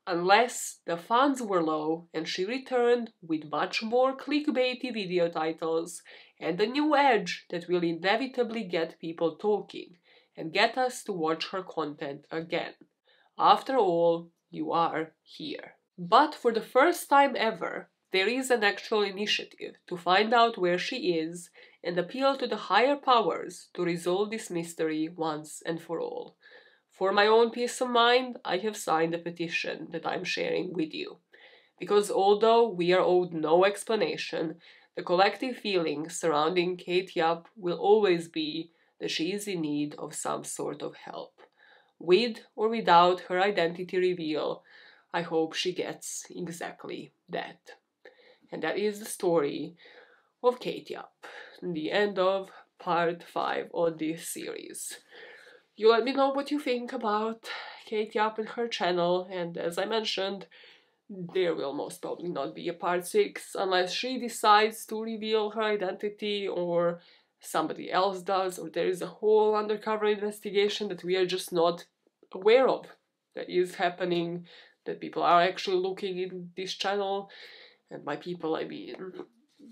Unless the funds were low and she returned with much more clickbaity video titles and a new edge that will inevitably get people talking and get us to watch her content again. After all, you are here. But for the first time ever, there is an actual initiative to find out where she is and appeal to the higher powers to resolve this mystery once and for all. for my own peace of mind, I have signed a petition that I'm sharing with you. Because although we are owed no explanation, the collective feeling surrounding Kate Yap will always be that she is in need of some sort of help. With or without her identity reveal, I hope she gets exactly that. And that is the story of Kate Yap, the end of part 5 of this series. You let me know what you think about Kate Yap and her channel, and as I mentioned, there will most probably not be a part 6 unless she decides to reveal her identity or somebody else does, or there is a whole undercover investigation that we are just not aware of that is happening, that people are actually looking in this channel. And by people I mean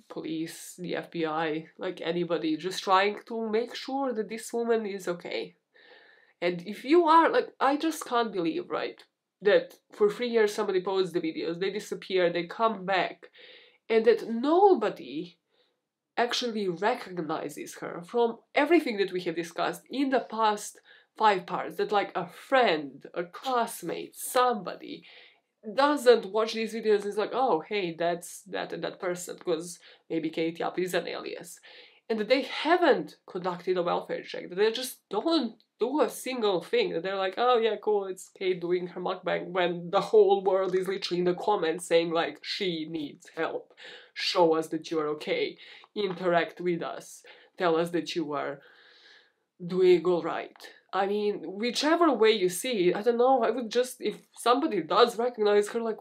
police, the FBI, like anybody, just trying to make sure that this woman is okay. And if you are, like, I just can't believe, right, that for 3 years somebody posts the videos, they disappear, they come back, and that nobody actually recognizes her from everything that we have discussed in the past 5 parts, that like a friend, a classmate, somebody doesn't watch these videos and is like, oh, hey, that's that and that person, because maybe Kate Yap is an alias. And that they haven't conducted a welfare check, that they just don't do a single thing, that they're like, oh yeah, cool, it's Kate doing her mukbang, when the whole world is literally in the comments saying like, she needs help, show us that you're okay, interact with us, tell us that you are doing alright. I mean, whichever way you see it, I don't know, I would just, if somebody does recognize her, like,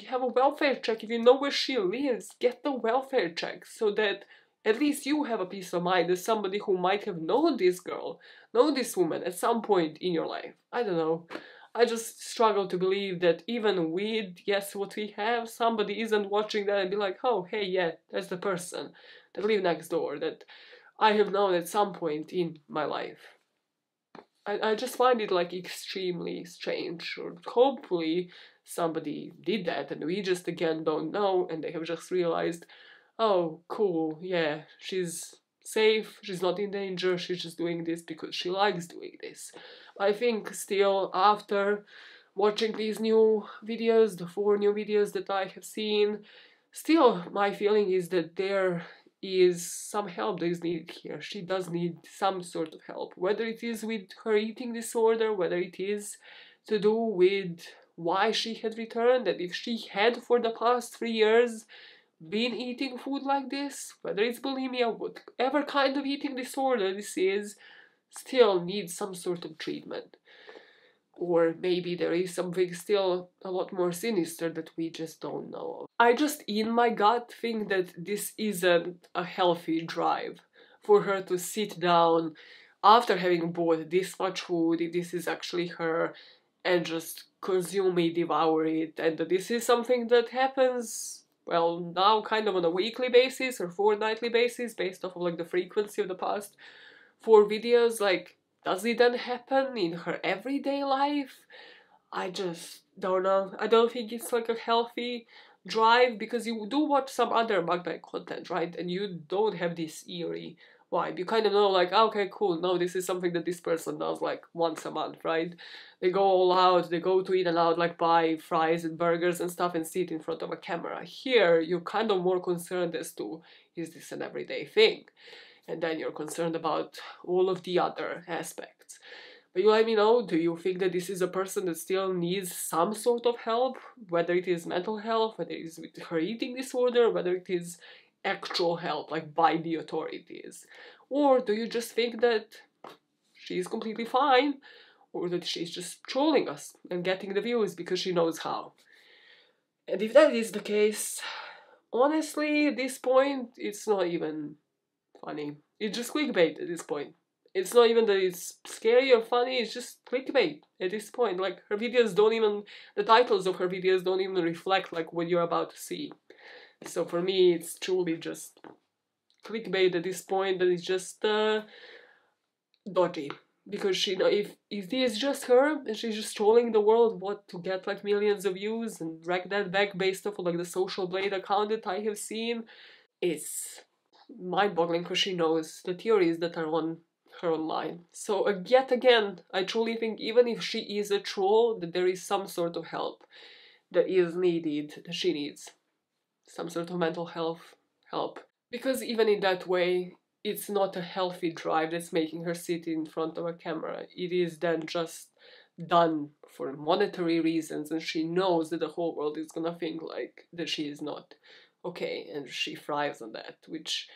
have a welfare check. If you know where she lives, get the welfare check, so that at least you have a peace of mind as somebody who might have known this girl, known this woman at some point in your life. I don't know. I just struggle to believe that even with, yes, what we have, somebody isn't watching that and be like, oh, hey, yeah, that's the person that live next door, that I have known at some point in my life. I just find it like extremely strange, or hopefully somebody did that and we just again don't know and they have just realized, oh cool, yeah, she's safe, she's not in danger, she's just doing this because she likes doing this. I think still after watching these new videos, the 4 new videos that I have seen, still my feeling is that there is some help that is needed here. She does need some sort of help, whether it is with her eating disorder, whether it is to do with why she had returned, and if she had for the past 3 years been eating food like this, whether it's bulimia, whatever kind of eating disorder this is, still needs some sort of treatment. Or maybe there is something still a lot more sinister that we just don't know of. I just, in my gut, think that this isn't a healthy drive for her to sit down after having bought this much food, if this is actually her, and just consume it, devour it, and that this is something that happens, well, now kind of on a weekly basis or fortnightly basis, based off of like the frequency of the past 4 videos. Like, does it then happen in her everyday life? I just don't know. I don't think it's like a healthy drive, because you do watch some other mukbang content, right? And you don't have this eerie vibe. You kind of know like, okay, cool, no, this is something that this person does like once a month, right? They go all out, they go to Eat-N-Out, like buy fries and burgers and stuff and sit in front of a camera. Here, you're kind of more concerned as to, is this an everyday thing? And then you're concerned about all of the other aspects. But you let me know, do you think that this is a person that still needs some sort of help? Whether it is mental health, whether it is with her eating disorder, whether it is actual help, like by the authorities? Or do you just think that she's completely fine, or that she's just trolling us and getting the views because she knows how? And if that is the case, honestly, at this point, it's not even funny. It's just clickbait at this point. It's not even that it's scary or funny, it's just clickbait at this point. Like, her videos don't even, the titles of her videos don't even reflect like what you're about to see. So for me, it's truly just clickbait at this point, that is just dodgy. Because she know, if it is just her and she's just trolling the world, what, to get like millions of views and rack that back based off of like the Social Blade account that I have seen, it's mind-boggling, because she knows the theories that are on her online. So yet again, I truly think even if she is a troll, that there is some sort of help that is needed, that she needs. Some sort of mental health help. Because even in that way, it's not a healthy drive that's making her sit in front of a camera. It is then just done for monetary reasons, and she knows that the whole world is gonna think like that she is not okay, and she thrives on that, which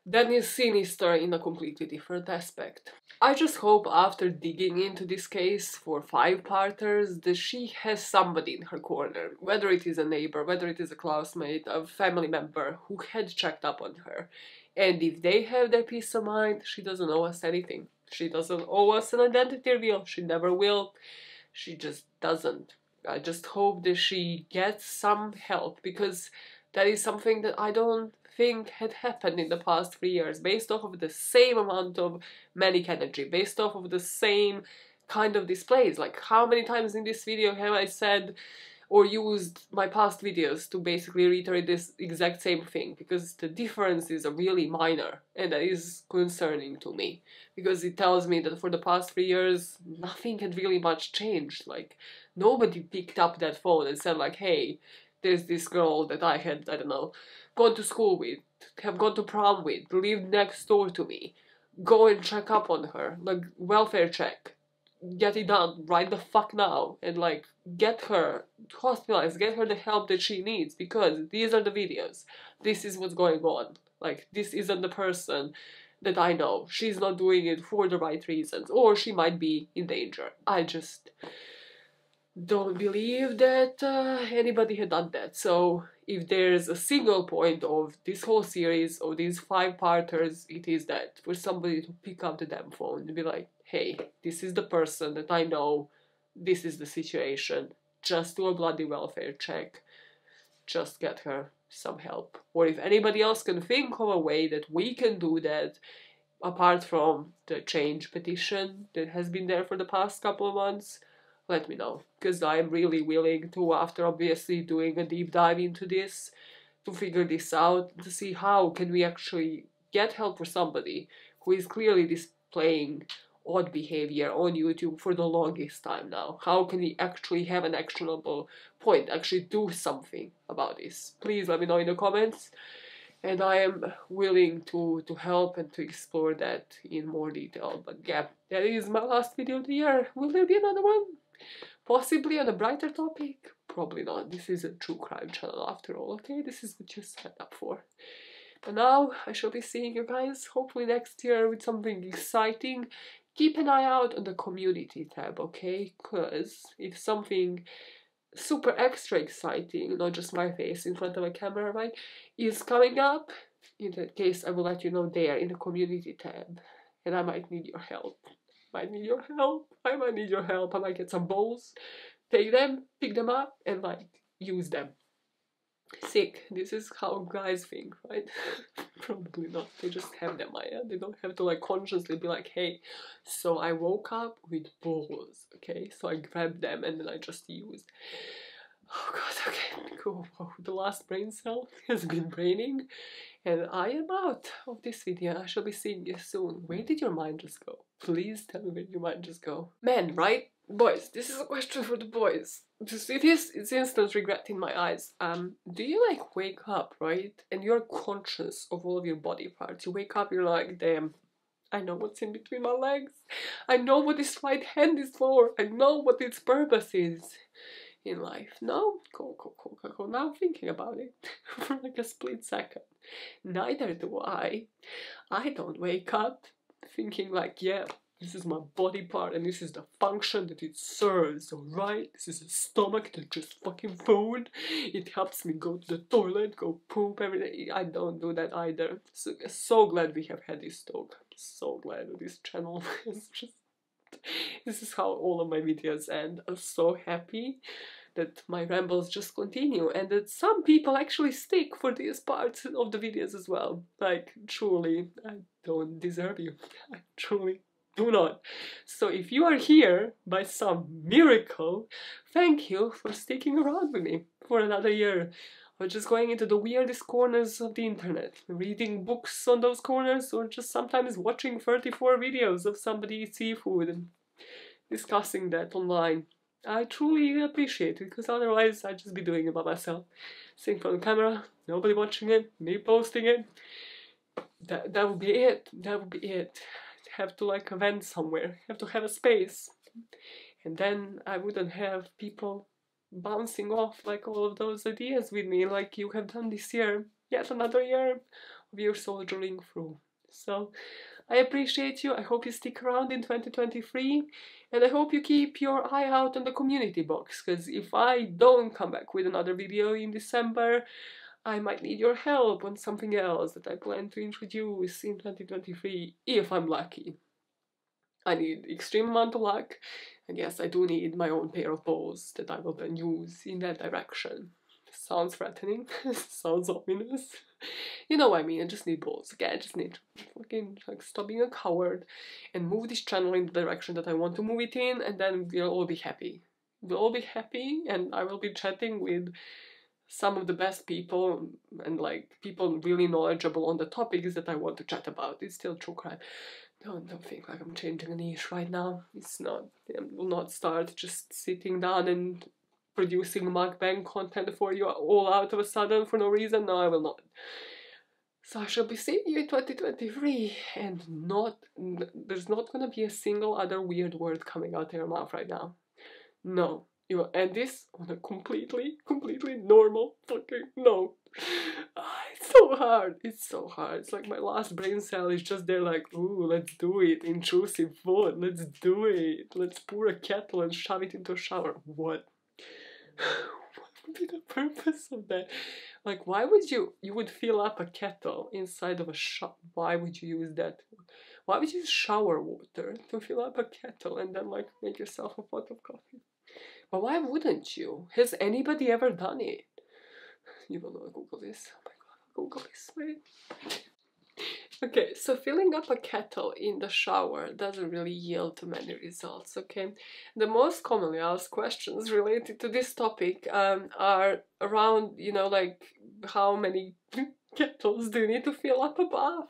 then is sinister in a completely different aspect. I just hope after digging into this case for 5-parters that she has somebody in her corner, whether it is a neighbor, whether it is a classmate, a family member who had checked up on her. And if they have their peace of mind, she doesn't owe us anything. She doesn't owe us an identity reveal. She never will. She just doesn't. I just hope that she gets some help, because that is something that I don't think had happened in the past 3 years, based off of the same amount of manic energy, based off of the same kind of displays. Like, how many times in this video have I said or used my past videos to basically reiterate this exact same thing? Because the differences are really minor, and that is concerning to me, because it tells me that for the past 3 years nothing had really much changed. Like, nobody picked up that phone and said like, hey, there's this girl that I had, I don't know, gone to school with, have gone to prom with, lived next door to me. Go and check up on her, like, welfare check. Get it done right the fuck now, and like, get her hospitalized, get her the help that she needs, because these are the videos. This is what's going on. Like, this isn't the person that I know. She's not doing it for the right reasons, or she might be in danger. I just don't believe that anybody had done that. So if there's a single point of this whole series, of these 5-parters, it is that, for somebody to pick up the damn phone and be like, hey, this is the person that I know, this is the situation, just do a bloody welfare check, just get her some help. Or if anybody else can think of a way that we can do that, apart from the change petition that has been there for the past couple of months, let me know, because I'm really willing to, after obviously doing a deep dive into this, to figure this out, to see how can we actually get help for somebody who is clearly displaying odd behavior on YouTube for the longest time now. How can we actually have an actionable point, actually do something about this? Please let me know in the comments, and I am willing to help and to explore that in more detail. But yeah, that is my last video of the year. Will there be another one? Possibly on a brighter topic? Probably not. This is a true crime channel after all, okay? This is what you're set up for. But now, I shall be seeing you guys hopefully next year with something exciting. Keep an eye out on the community tab, okay? Because if something super extra exciting, not just my face in front of a camera, right, is coming up, in that case I will let you know there in the community tab. And I might need your help. I might need your help. I might get some bowls, take them, pick them up, and like, use them. Sick. This is how guys think, right? Probably not. They just have them, yeah? They don't have to like consciously be like, hey, so I woke up with balls, okay? So I grabbed them and then I just used. Oh god, okay, cool. Oh, the last brain cell has been braining, and I am out of this video. I shall be seeing you soon. Where did your mind just go? Please tell me where your mind just go. Men, right? Boys, this is a question for the boys. Just it's instant regret in my eyes. Do you like wake up, right? And you're conscious of all of your body parts. You wake up, you're like, damn, I know what's in between my legs. I know what this right hand is for. I know what its purpose is in life. No? Cool. Now I'm thinking about it for like a split second. Neither do I. I don't wake up thinking like, yeah, this is my body part and this is the function that it serves, alright? This is a stomach that just fucking food. It helps me go to the toilet, go poop every day. I don't do that either. So glad we have had this talk. So glad this channel is just... This is how all of my videos end. I'm so happy that my rambles just continue and that some people actually stick for these parts of the videos as well. Like, truly, I don't deserve you. I truly do not. So if you are here by some miracle, thank you for sticking around with me for another year or just going into the weirdest corners of the internet, reading books on those corners, or just sometimes watching 34 videos of somebody eat seafood and discussing that online. I truly appreciate it, because otherwise I'd just be doing it by myself. Sitting in front of the camera, nobody watching it, me posting it. That would be it. That would be it. Have to like vent somewhere. Have to have a space. And then I wouldn't have people bouncing off like all of those ideas with me like you have done this year. Yet another year of your soldiering through. So I appreciate you. I hope you stick around in 2023, and I hope you keep your eye out on the community box, because if I don't come back with another video in December, I might need your help on something else that I plan to introduce in 2023, if I'm lucky. I need extreme amount of luck, and yes, I do need my own pair of balls that I will then use in that direction. Sounds threatening, sounds ominous. You know what I mean, I just need balls, okay? I just need to fucking like stop being a coward and move this channel in the direction that I want to move it in, and then we'll all be happy. We'll all be happy, and I will be chatting with some of the best people and like people really knowledgeable on the topics that I want to chat about. It's still true crime. Don't think like I'm changing a niche right now. It's not. I will not start just sitting down and producing mukbang content for you all out of a sudden for no reason. No, I will not. So I shall be seeing you in 2023, and there's not gonna be a single other weird word coming out of your mouth right now. No. You will end this on a completely normal fucking note. It's so hard. It's so hard. It's like my last brain cell is just there like, ooh, let's do it. Intrusive thought. Let's do it. Let's pour a kettle and shove it into a shower. What? What would be the purpose of that? Like, why would you would fill up a kettle inside of a shower? Why would you use that? Why would you use shower water to fill up a kettle and then like make yourself a pot of coffee? But why wouldn't you? Has anybody ever done it? You will not Google this. Oh my god, Google this, wait. Okay, so filling up a kettle in the shower doesn't really yield to many results, okay? The most commonly asked questions related to this topic are around, you know, like, how many kettles do you need to fill up a bath?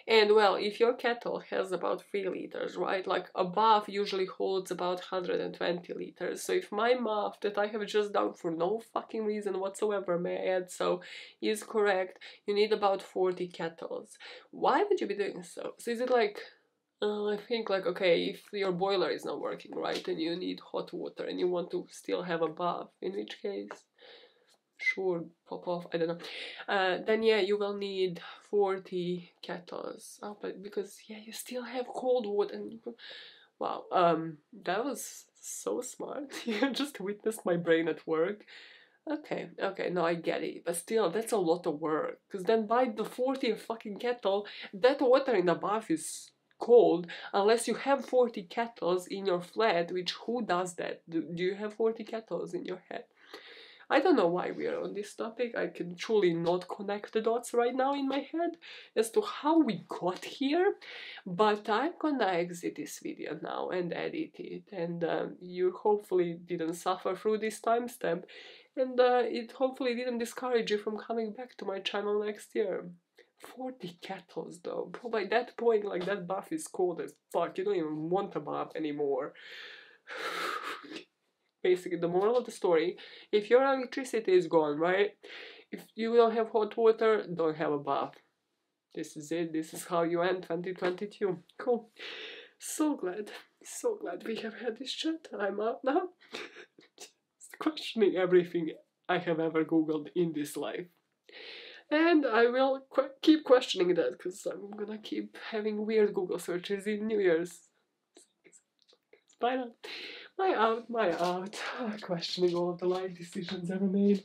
And well, if your kettle has about 3 liters, right, like a bath usually holds about 120 liters. So if my math that I have just done for no fucking reason whatsoever, may I add so, is correct, you need about 40 kettles. Why would you be doing so? So is it like, I think like, okay, if your boiler is not working right and you need hot water and you want to still have a bath, in which case, sure, pop off, I don't know. Then yeah, you will need 40 kettles. Oh, but because yeah, you still have cold water and wow, that was so smart. You just witnessed my brain at work. Okay, no, I get it, but still, that's a lot of work. Because then by the 40th fucking kettle, that water in the bath is cold, unless you have 40 kettles in your flat, which who does that? Do you have 40 kettles in your head? I don't know why we are on this topic. I can truly not connect the dots right now in my head as to how we got here, but I'm gonna exit this video now and edit it, and you hopefully didn't suffer through this timestamp, and it hopefully didn't discourage you from coming back to my channel next year. 40 kettles though, bro, by that point, like, that bath is cold as fuck, you don't even want a bath anymore. Basically, the moral of the story, if your electricity is gone, right? If you don't have hot water, don't have a bath. This is it. This is how you end 2022. Cool. So glad we have had this chat. I'm out now. Just questioning everything I have ever Googled in this life. And I will keep questioning that, because I'm gonna keep having weird Google searches in New Year's. Bye now. My out, questioning all of the life decisions ever made.